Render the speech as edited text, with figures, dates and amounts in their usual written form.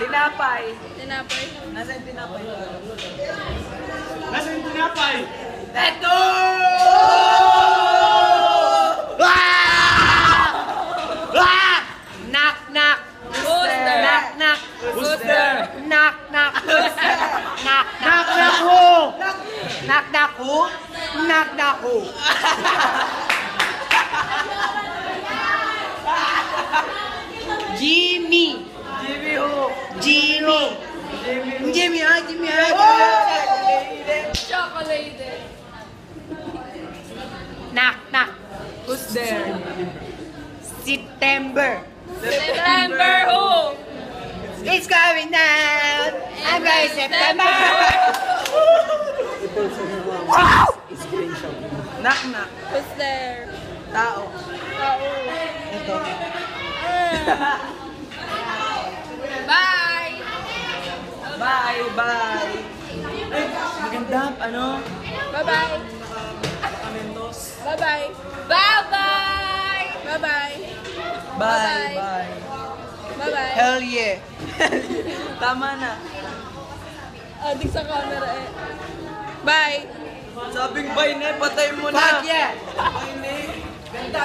Tinapay. Tinapay. Nasaan yung tinapay? Nasaan yung tinapay? Eto! Knock, knock. Booster. Knock, knock. Booster. Knock, knock. Knock, Knock, knock, who? knock, knock, who? Knock, knock, who? Jimmy. Jimmy who? Jimmy. Jimmy, ah, Jimmy, ah. Chocolate. Knock, knock. Who's there? September. September who? It's going down. I'm going September. Knock, knock. Who's there? Tao. Ito. Bye. Bye, bye. Ay, maganda, ano? Bye-bye. Amentos. Bye-bye. Bye-bye. Bye-bye. Bye, bye. Bye-bye. Hell yeah. Tama na. Adik sa camera eh. Bye. Sabing bye na, patay mo na. Fuck yeah. Bye na. Ganda.